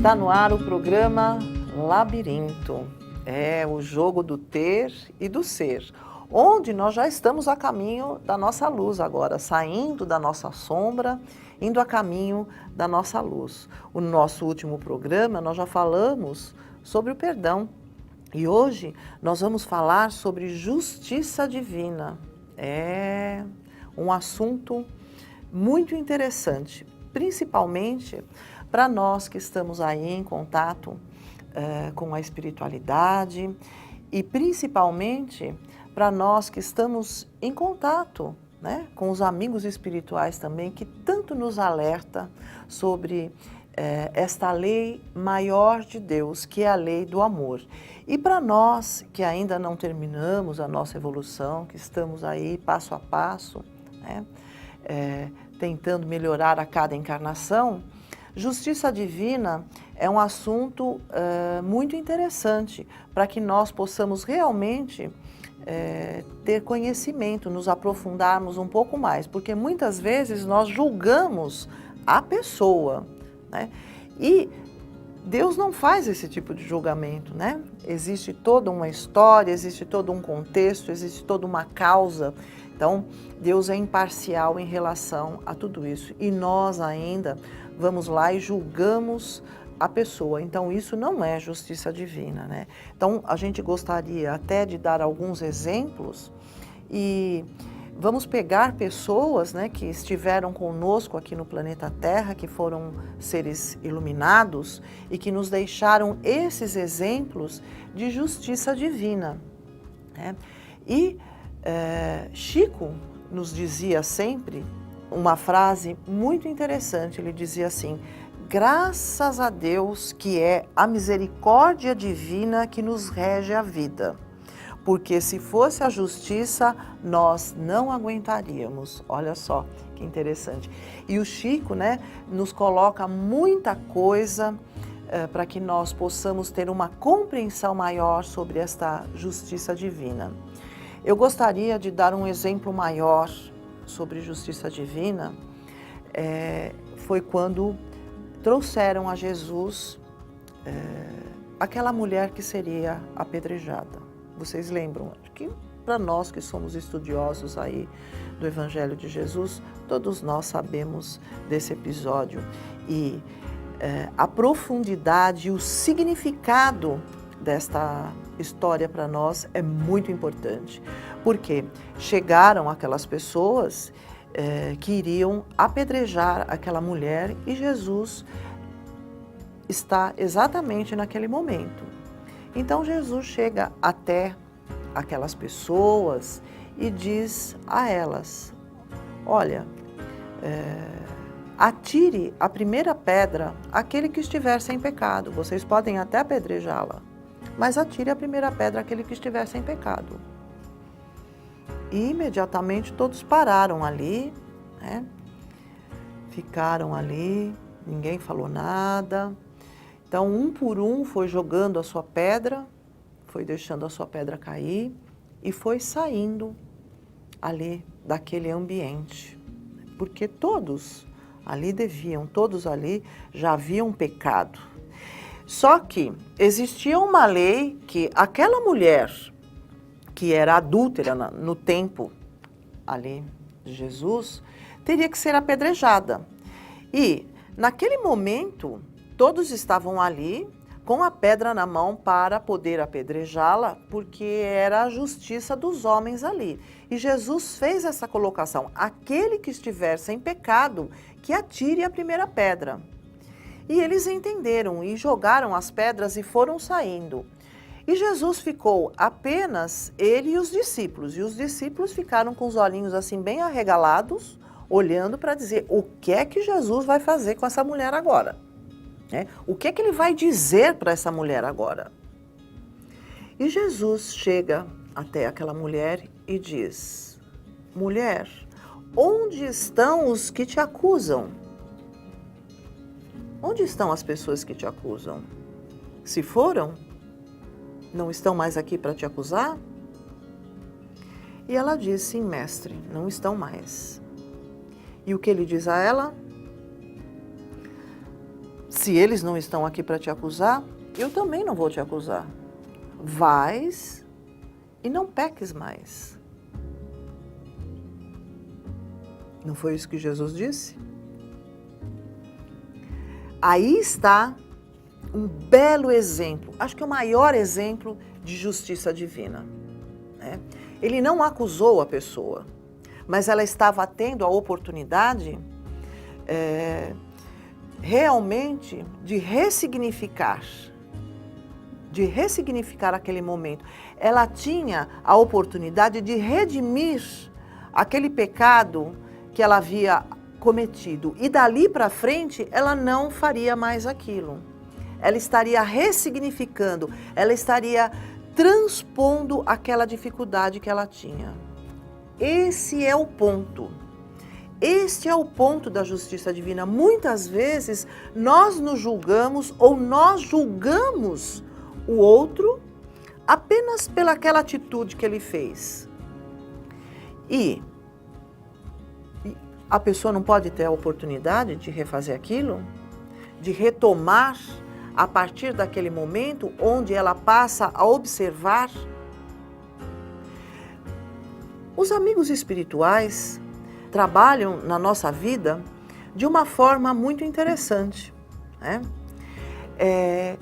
Está no ar o programa Labirinto. É o jogo do ter e do ser, onde nós já estamos a caminho da nossa luz agora, saindo da nossa sombra, indo a caminho da nossa luz. O nosso último programa nós já falamos sobre o perdão e hoje nós vamos falar sobre justiça divina. É um assunto muito interessante, principalmente para nós que estamos aí em contato com a espiritualidade e principalmente para nós que estamos em contato, né, com os amigos espirituais também, que tanto nos alerta sobre esta lei maior de Deus, que é a lei do amor. E para nós que ainda não terminamos a nossa evolução, que estamos aí passo a passo, né, tentando melhorar a cada encarnação, justiça divina é um assunto muito interessante para que nós possamos realmente ter conhecimento, nos aprofundarmos um pouco mais, porque muitas vezes nós julgamos a pessoa, né? E Deus não faz esse tipo de julgamento, né? Existe toda uma história, existe todo um contexto, existe toda uma causa. Então, Deus é imparcial em relação a tudo isso. E nós ainda vamos lá e julgamos a pessoa. Então, isso não é justiça divina, né? Então, a gente gostaria até de dar alguns exemplos e vamos pegar pessoas, né, que estiveram conosco aqui no planeta Terra, que foram seres iluminados e que nos deixaram esses exemplos de justiça divina, né? E Chico nos dizia sempre uma frase muito interessante. Ele dizia assim: graças a Deus que é a misericórdia divina que nos rege a vida, porque se fosse a justiça, nós não aguentaríamos. Olha só que interessante. E o Chico, né, nos coloca muita coisa para que nós possamos ter uma compreensão maior sobre esta justiça divina. Eu gostaria de dar um exemplo maior sobre justiça divina. Foi quando trouxeram a Jesus aquela mulher que seria apedrejada. Vocês lembram? Que para nós que somos estudiosos aí do Evangelho de Jesus, todos nós sabemos desse episódio. E a profundidade e o significado desta história para nós é muito importante, porque chegaram aquelas pessoas que iriam apedrejar aquela mulher e Jesus está exatamente naquele momento. Então Jesus chega até aquelas pessoas e diz a elas: olha, atire a primeira pedra aquele que estiver sem pecado. Vocês podem até apedrejá-la, mas atire a primeira pedra aquele que estiver sem pecado. E imediatamente todos pararam ali, né? Ficaram ali, ninguém falou nada. Então, um por um foi jogando a sua pedra, foi deixando a sua pedra cair e foi saindo ali daquele ambiente. Porque todos ali todos ali já haviam pecado. Só que existia uma lei que aquela mulher que era adúltera no tempo ali de Jesus teria que ser apedrejada. E naquele momento todos estavam ali com a pedra na mão para poder apedrejá-la, porque era a justiça dos homens ali. E Jesus fez essa colocação: aquele que estiver sem pecado, que atire a primeira pedra. E eles entenderam e jogaram as pedras e foram saindo. E Jesus ficou apenas ele e os discípulos ficaram com os olhinhos assim bem arregalados, olhando para dizer o que é que Jesus vai fazer com essa mulher agora. O que é que ele vai dizer para essa mulher agora? E Jesus chega até aquela mulher e diz: mulher, onde estão os que te acusam? Onde estão as pessoas que te acusam? Se foram, não estão mais aqui para te acusar? E ela diz: sim, mestre, não estão mais. E o que ele diz a ela? Se eles não estão aqui para te acusar, eu também não vou te acusar. Vais e não peques mais. Não foi isso que Jesus disse? Aí está um belo exemplo, acho que o maior exemplo de justiça divina, né? Ele não acusou a pessoa, mas ela estava tendo a oportunidade realmente de ressignificar aquele momento. Ela tinha a oportunidade de redimir aquele pecado que ela havia cometido. E dali para frente, ela não faria mais aquilo. Ela estaria ressignificando, ela estaria transpondo aquela dificuldade que ela tinha. Esse é o ponto. Este é o ponto da justiça divina. Muitas vezes nós nos julgamos ou nós julgamos o outro apenas pelaquela atitude que ele fez. E a pessoa não pode ter a oportunidade de refazer aquilo, de retomar a partir daquele momento onde ela passa a observar. Os amigos espirituais trabalham na nossa vida de uma forma muito interessante, né?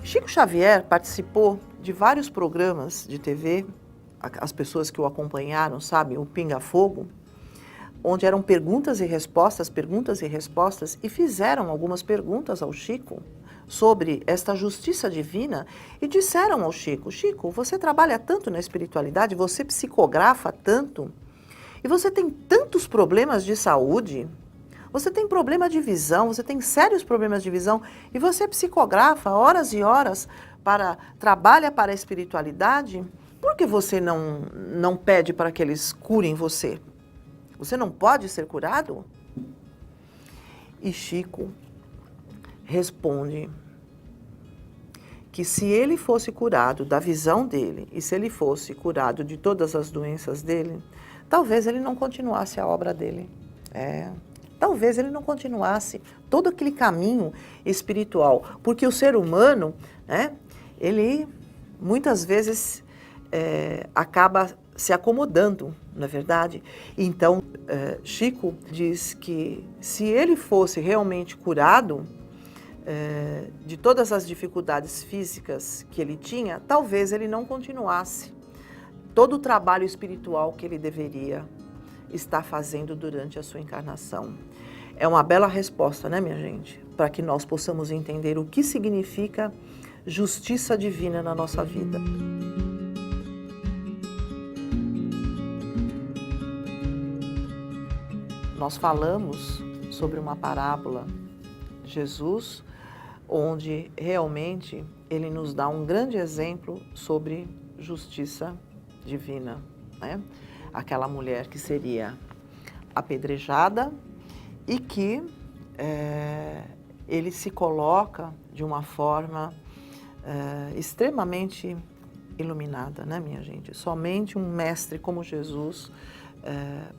Chico Xavier participou de vários programas de TV, as pessoas que o acompanharam sabem, o Pinga Fogo, onde eram perguntas e respostas, e fizeram algumas perguntas ao Chico sobre esta justiça divina e disseram ao Chico: Chico, você trabalha tanto na espiritualidade, você psicografa tanto, e você tem tantos problemas de saúde, você tem problema de visão, você tem sérios problemas de visão, e você psicografa horas e horas, trabalha para a espiritualidade, por que você não pede para que eles curem você? Você não pode ser curado? E Chico responde que se ele fosse curado da visão dele e se ele fosse curado de todas as doenças dele, talvez ele não continuasse a obra dele. Talvez ele não continuasse todo aquele caminho espiritual, porque o ser humano, né, ele muitas vezes acaba se acomodando, não é verdade? Então, Chico diz que se ele fosse realmente curado de todas as dificuldades físicas que ele tinha, talvez ele não continuasse todo o trabalho espiritual que ele deveria estar fazendo durante a sua encarnação. É uma bela resposta, né, minha gente? Para que nós possamos entender o que significa justiça divina na nossa vida. Nós falamos sobre uma parábola, Jesus, onde realmente ele nos dá um grande exemplo sobre justiça divina, né? Aquela mulher que seria apedrejada e que ele se coloca de uma forma extremamente iluminada, né, minha gente? Somente um mestre como Jesus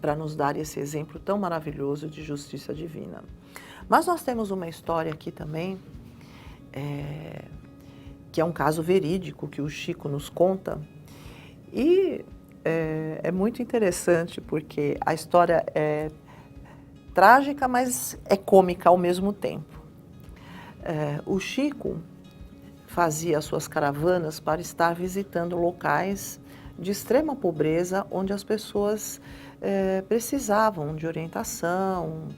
para nos dar esse exemplo tão maravilhoso de justiça divina. Mas nós temos uma história aqui também, que é um caso verídico que o Chico nos conta, e é muito interessante porque a história é trágica, mas é cômica ao mesmo tempo. O Chico fazia as suas caravanas para estar visitando locais de extrema pobreza, onde as pessoas precisavam de orientação,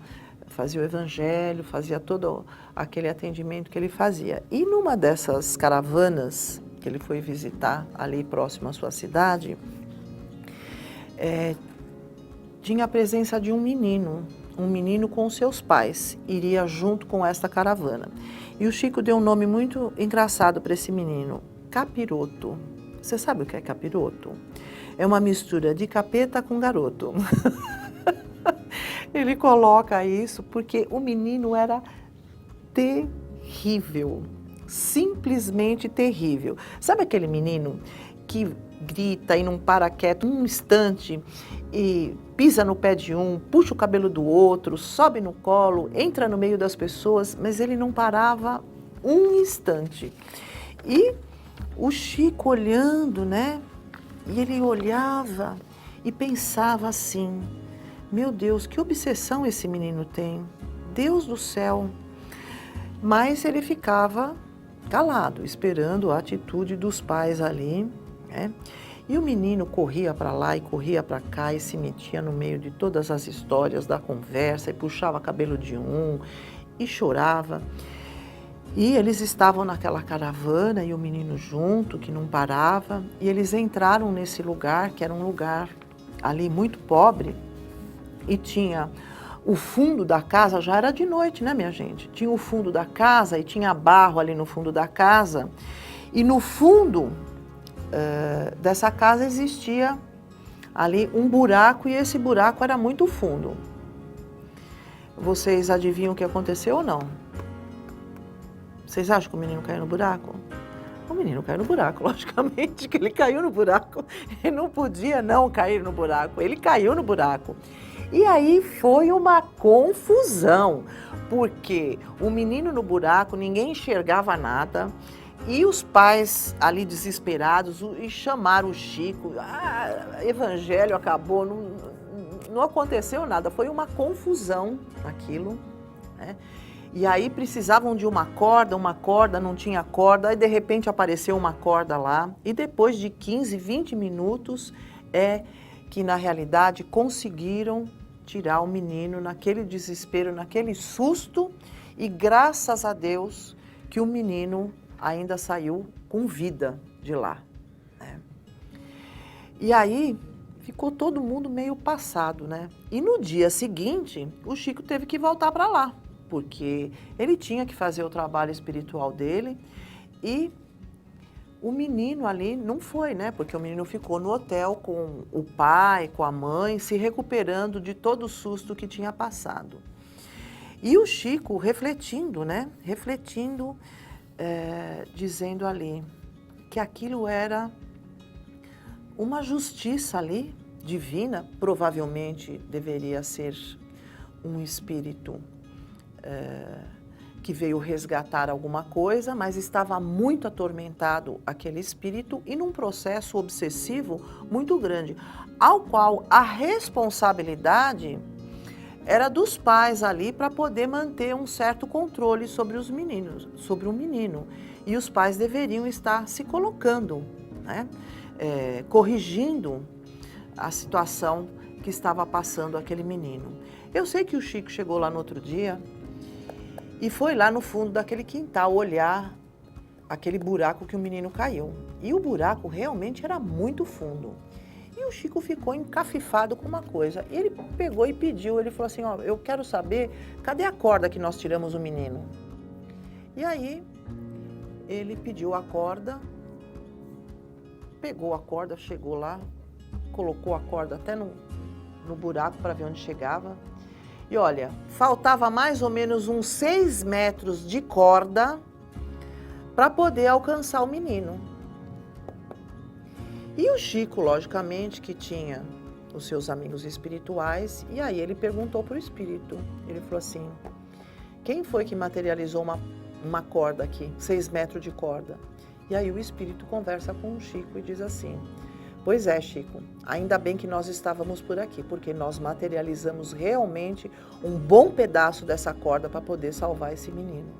fazia o evangelho, fazia todo aquele atendimento que ele fazia. E numa dessas caravanas que ele foi visitar ali próximo à sua cidade, tinha a presença de um menino com seus pais, iria junto com esta caravana. E o Chico deu um nome muito engraçado para esse menino, Capiroto. Você sabe o que é capiroto? É uma mistura de capeta com garoto. Ele coloca isso porque o menino era terrível, simplesmente terrível. Sabe aquele menino que grita e não para quieto um instante e pisa no pé de um, puxa o cabelo do outro, sobe no colo, entra no meio das pessoas, mas ele não parava um instante. E o Chico olhando, né? E ele olhava e pensava assim, meu Deus, que obsessão esse menino tem, Deus do céu. Mas ele ficava calado, esperando a atitude dos pais ali, né? E o menino corria para lá e corria para cá e se metia no meio de todas as histórias da conversa e puxava cabelo de um e chorava. E eles estavam naquela caravana e o menino junto, que não parava, e eles entraram nesse lugar, que era um lugar ali muito pobre, e tinha o fundo da casa, já era de noite, né, minha gente? Tinha o fundo da casa e tinha barro ali no fundo da casa, e no fundo dessa casa existia ali um buraco, e esse buraco era muito fundo. Vocês adivinham o que aconteceu ou não? Vocês acham que o menino caiu no buraco? O menino caiu no buraco, logicamente que ele caiu no buraco. Ele não podia não cair no buraco, ele caiu no buraco. E aí foi uma confusão, porque o menino no buraco, ninguém enxergava nada, e os pais ali desesperados e chamaram o Chico, evangelho acabou, não aconteceu nada, foi uma confusão aquilo, né? E aí precisavam de uma corda, não tinha corda, aí de repente apareceu uma corda lá, e depois de 15, 20 minutos que na realidade conseguiram tirar o menino naquele desespero, naquele susto, e graças a Deus que o menino ainda saiu com vida de lá, né? E aí ficou todo mundo meio passado, né? E no dia seguinte, o Chico teve que voltar para lá, porque ele tinha que fazer o trabalho espiritual dele, e o menino ali não foi, né? Porque o menino ficou no hotel com o pai, com a mãe, se recuperando de todo o susto que tinha passado. E o Chico refletindo, né? Refletindo, dizendo ali que aquilo era uma justiça ali, divina, provavelmente deveria ser um espírito que veio resgatar alguma coisa, mas estava muito atormentado aquele espírito e num processo obsessivo muito grande, ao qual a responsabilidade era dos pais ali para poder manter um certo controle sobre os meninos, sobre o menino. E os pais deveriam estar se colocando, né? Corrigindo a situação que estava passando aquele menino. Eu sei que o Chico chegou lá no outro dia e foi lá no fundo daquele quintal olhar aquele buraco que o menino caiu. E o buraco realmente era muito fundo. E o Chico ficou encafifado com uma coisa. E ele pegou e pediu, ele falou assim, ó, eu quero saber, cadê a corda que nós tiramos o menino? E aí, ele pediu a corda, pegou a corda, chegou lá, colocou a corda até no buraco para ver onde chegava. E olha, faltava mais ou menos uns 6 metros de corda para poder alcançar o menino. E o Chico, logicamente, que tinha os seus amigos espirituais, e aí ele perguntou para o espírito. Ele falou assim, quem foi que materializou uma corda aqui, 6 metros de corda? E aí o espírito conversa com o Chico e diz assim, pois é, Chico, ainda bem que nós estávamos por aqui, porque nós materializamos realmente um bom pedaço dessa corda para poder salvar esse menino,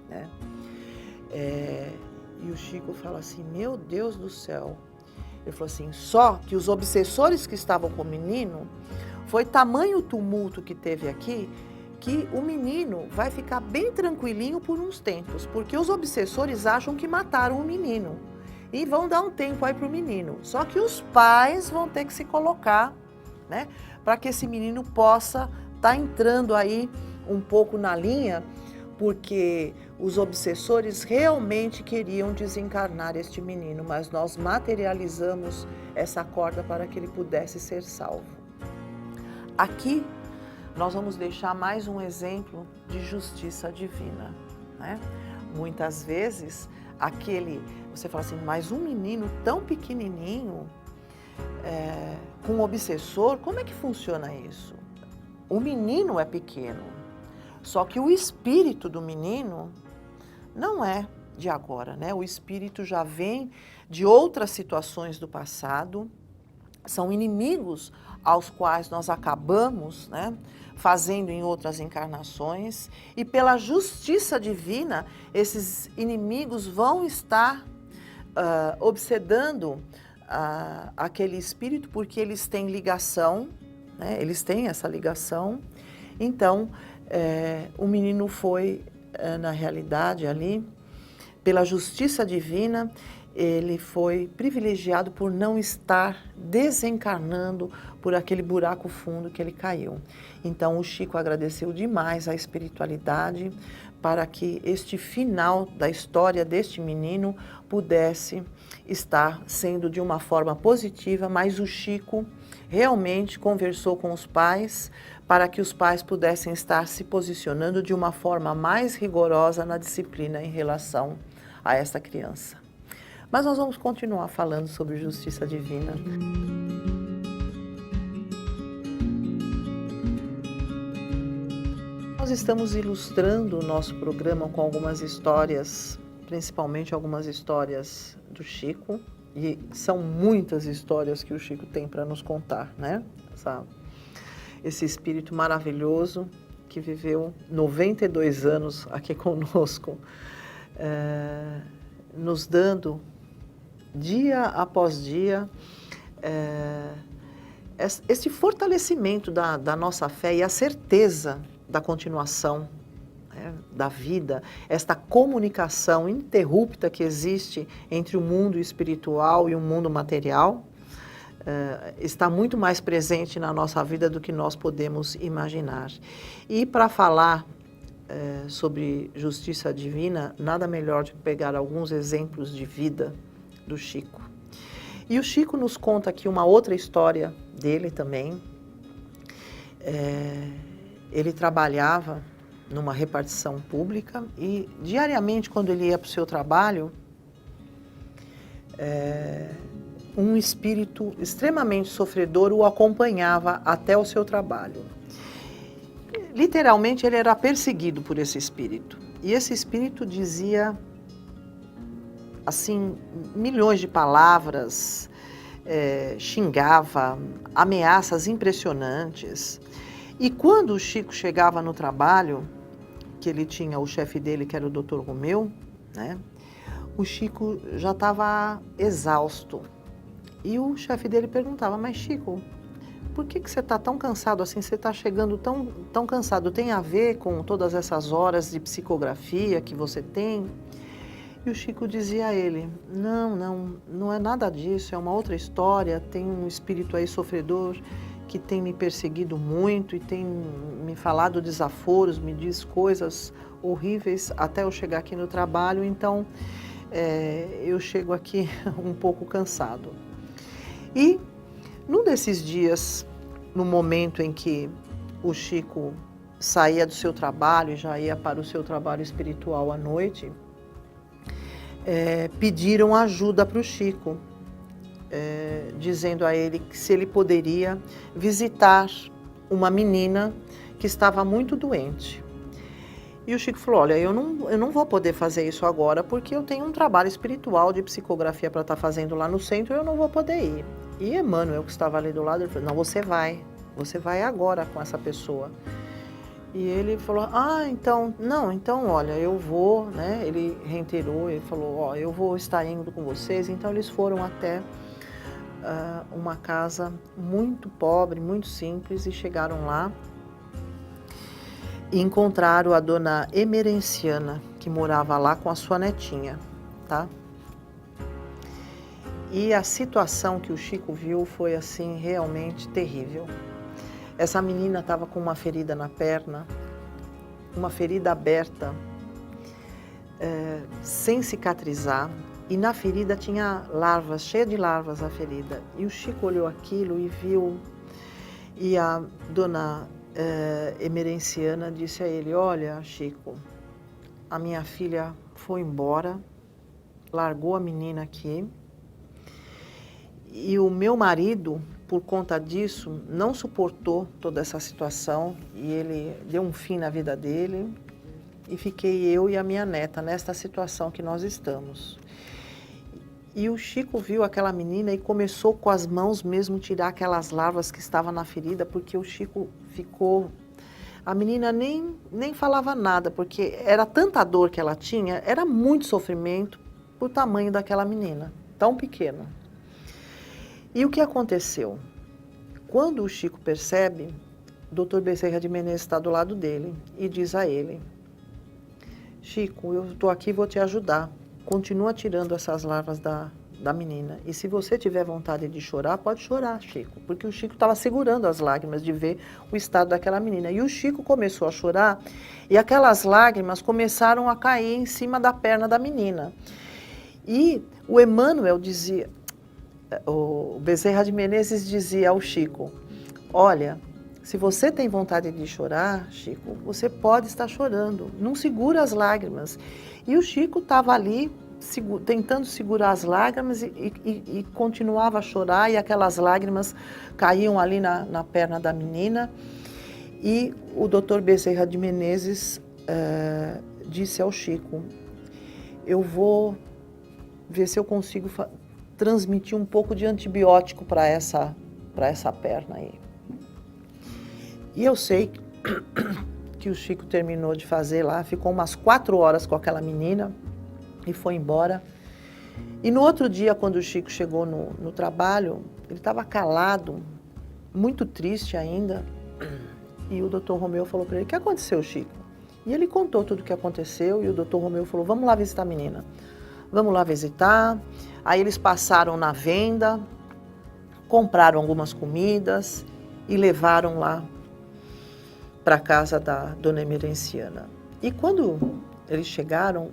né? E o Chico fala assim, meu Deus do céu. Ele falou assim, só que os obsessores que estavam com o menino, foi tamanho o tumulto que teve aqui, que o menino vai ficar bem tranquilinho por uns tempos, porque os obsessores acham que mataram o menino e vão dar um tempo aí para o menino. Só que os pais vão ter que se colocar, né, para que esse menino possa estar entrando aí um pouco na linha, porque os obsessores realmente queriam desencarnar este menino, mas nós materializamos essa corda para que ele pudesse ser salvo. Aqui nós vamos deixar mais um exemplo de justiça divina, né? Muitas vezes você fala assim, mas um menino tão pequenininho, com um obsessor, como é que funciona isso? O menino é pequeno, só que o espírito do menino não é de agora, né? O espírito já vem de outras situações do passado, são inimigos aos quais nós acabamos, né, fazendo em outras encarnações, e pela justiça divina, esses inimigos vão estar obsedando aquele espírito, porque eles têm ligação, né, eles têm essa ligação. Então, o menino foi, na realidade, ali, pela justiça divina, ele foi privilegiado por não estar desencarnando por aquele buraco fundo que ele caiu. Então, o Chico agradeceu demais a espiritualidade para que este final da história deste menino pudesse estar sendo de uma forma positiva, mas o Chico realmente conversou com os pais para que os pais pudessem estar se posicionando de uma forma mais rigorosa na disciplina em relação a esta criança. Mas nós vamos continuar falando sobre justiça divina. Nós estamos ilustrando o nosso programa com algumas histórias, principalmente algumas histórias do Chico, e são muitas histórias que o Chico tem para nos contar, né? Esse espírito maravilhoso que viveu 92 anos aqui conosco, nos dando dia após dia esse fortalecimento da nossa fé e a certeza da continuação, né, da vida, esta comunicação ininterrupta que existe entre o mundo espiritual e o mundo material, está muito mais presente na nossa vida do que nós podemos imaginar. E para falar sobre justiça divina, nada melhor do que pegar alguns exemplos de vida do Chico. E o Chico nos conta aqui uma outra história dele também. Ele trabalhava numa repartição pública e diariamente, quando ele ia para o seu trabalho, um espírito extremamente sofredor o acompanhava até o seu trabalho. Literalmente, ele era perseguido por esse espírito. E esse espírito dizia, assim, milhões de palavras, xingava, ameaças impressionantes. E quando o Chico chegava no trabalho, que ele tinha o chefe dele, que era o Dr. Romeu, né, o Chico já estava exausto. E o chefe dele perguntava, mas Chico, por que você está tão cansado assim? Você está chegando tão cansado? Tem a ver com todas essas horas de psicografia que você tem? E o Chico dizia a ele, não é nada disso, é uma outra história, tem um espírito aí sofredor que tem me perseguido muito e tem me falado desaforos, me diz coisas horríveis até eu chegar aqui no trabalho, então eu chego aqui um pouco cansado. E num desses dias, no momento em que o Chico saía do seu trabalho e já ia para o seu trabalho espiritual à noite, pediram ajuda para o Chico, dizendo a ele que se ele poderia visitar uma menina que estava muito doente. E o Chico falou, olha, eu não vou poder fazer isso agora porque eu tenho um trabalho espiritual de psicografia para estar fazendo lá no centro e eu não vou poder ir. E Emmanuel, que estava ali do lado, ele falou, não, você vai agora com essa pessoa. E ele falou, então, olha, eu vou, né? Ele reiterou, ele falou, eu vou estar indo com vocês. Então eles foram até uma casa muito pobre, muito simples, e chegaram lá e encontraram a dona Emerenciana, que morava lá com a sua netinha, tá? E a situação que o Chico viu foi, assim, realmente terrível. Essa menina estava com uma ferida na perna, uma ferida aberta, sem cicatrizar, e na ferida tinha larvas, cheia de larvas a ferida. E o Chico olhou aquilo e viu, e a dona Emerenciana disse a ele, olha, Chico, a minha filha foi embora, largou a menina aqui, e o meu marido, por conta disso, não suportou toda essa situação e ele deu um fim na vida dele e fiquei eu e a minha neta nesta situação que nós estamos. E o Chico viu aquela menina e começou com as mãos mesmo tirar aquelas larvas que estavam na ferida, porque o Chico ficou... A menina nem falava nada, porque era tanta dor que ela tinha, era muito sofrimento por tamanho daquela menina, tão pequena. E o que aconteceu? Quando o Chico percebe, o Dr. Bezerra de Menezes está do lado dele e diz a ele: Chico, eu estou aqui e vou te ajudar. Continua tirando essas larvas da menina. E se você tiver vontade de chorar, pode chorar, Chico. Porque o Chico estava segurando as lágrimas de ver o estado daquela menina. E o Chico começou a chorar e aquelas lágrimas começaram a cair em cima da perna da menina. E o Emmanuel dizia, o Bezerra de Menezes dizia ao Chico: olha, se você tem vontade de chorar, Chico, você pode estar chorando, não segura as lágrimas. E o Chico estava ali tentando segurar as lágrimas e continuava a chorar, e aquelas lágrimas caíam ali na perna da menina. E o Dr. Bezerra de Menezes disse ao Chico: eu vou ver se eu consigo transmitir um pouco de antibiótico para essa perna aí. E eu sei que o Chico terminou de fazer lá, ficou umas 4 horas com aquela menina e foi embora. E no outro dia, quando o Chico chegou no trabalho, ele estava calado, muito triste ainda. E o Dr. Romeu falou para ele: o que aconteceu, Chico? E ele contou tudo o que aconteceu e o Dr. Romeu falou: vamos lá visitar a menina. Vamos lá visitar. Aí eles passaram na venda, compraram algumas comidas e levaram lá para a casa da Dona Emerenciana. E quando eles chegaram,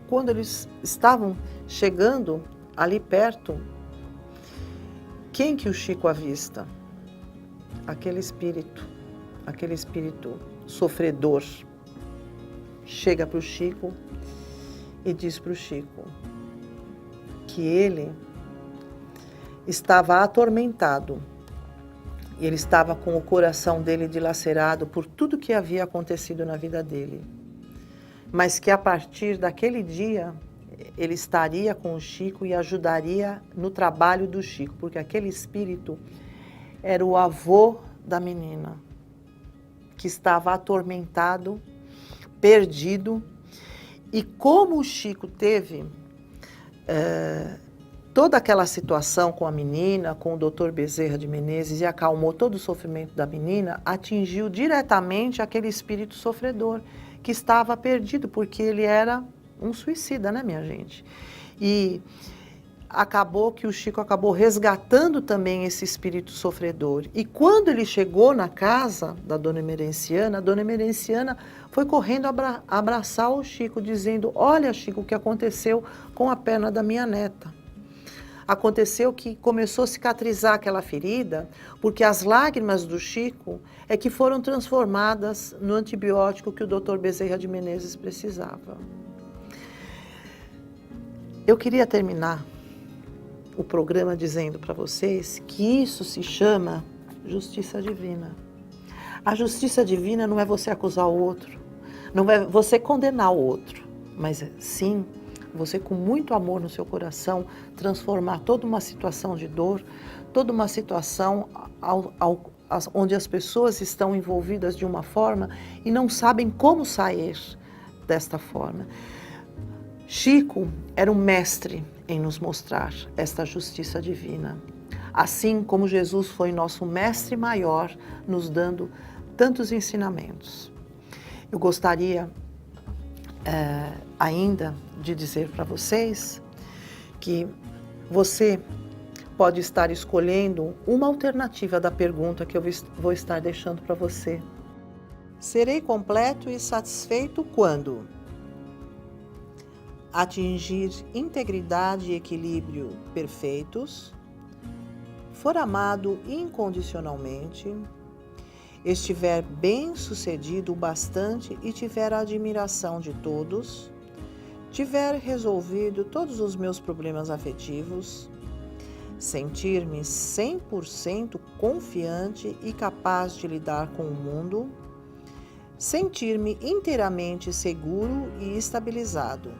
quando eles estavam chegando ali perto, quem que o Chico avista? Aquele espírito sofredor, chega para o Chico e diz para o Chico que ele estava atormentado. E ele estava com o coração dele dilacerado por tudo que havia acontecido na vida dele. Mas que a partir daquele dia, ele estaria com o Chico e ajudaria no trabalho do Chico, porque aquele espírito era o avô da menina, que estava atormentado, perdido. E como o Chico teve toda aquela situação com a menina, com o Dr. Bezerra de Menezes, e acalmou todo o sofrimento da menina, atingiu diretamente aquele espírito sofredor que estava perdido, porque ele era um suicida, né, minha gente? E acabou que o Chico acabou resgatando também esse espírito sofredor. E quando ele chegou na casa da Dona Emerenciana, a Dona Emerenciana foi correndo abraçar o Chico, dizendo: olha, Chico, o que aconteceu com a perna da minha neta. Aconteceu que começou a cicatrizar aquela ferida, porque as lágrimas do Chico é que foram transformadas no antibiótico que o Dr. Bezerra de Menezes precisava. Eu queria terminar o programa dizendo para vocês que isso se chama justiça divina. A justiça divina não é você acusar o outro, não é você condenar o outro, mas sim você, com muito amor no seu coração, transformar toda uma situação de dor, toda uma situação onde as pessoas estão envolvidas de uma forma e não sabem como sair desta forma. Chico era um mestre em nos mostrar esta justiça divina, assim como Jesus foi nosso mestre maior, nos dando tantos ensinamentos. Eu gostaria ainda de dizer para vocês que você pode estar escolhendo uma alternativa da pergunta que eu vou estar deixando para você. Serei completo e satisfeito quando atingir integridade e equilíbrio perfeitos, for amado incondicionalmente, estiver bem-sucedido o bastante e tiver a admiração de todos, tiver resolvido todos os meus problemas afetivos, sentir-me 100% confiante e capaz de lidar com o mundo, sentir-me inteiramente seguro e estabilizado,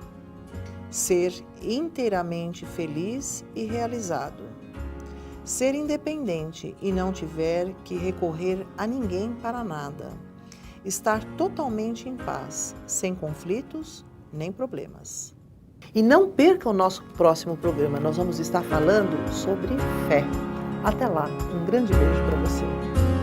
ser inteiramente feliz e realizado, ser independente e não tiver que recorrer a ninguém para nada, estar totalmente em paz, sem conflitos nem problemas. E não perca o nosso próximo programa, nós vamos estar falando sobre fé. Até lá, um grande beijo para você.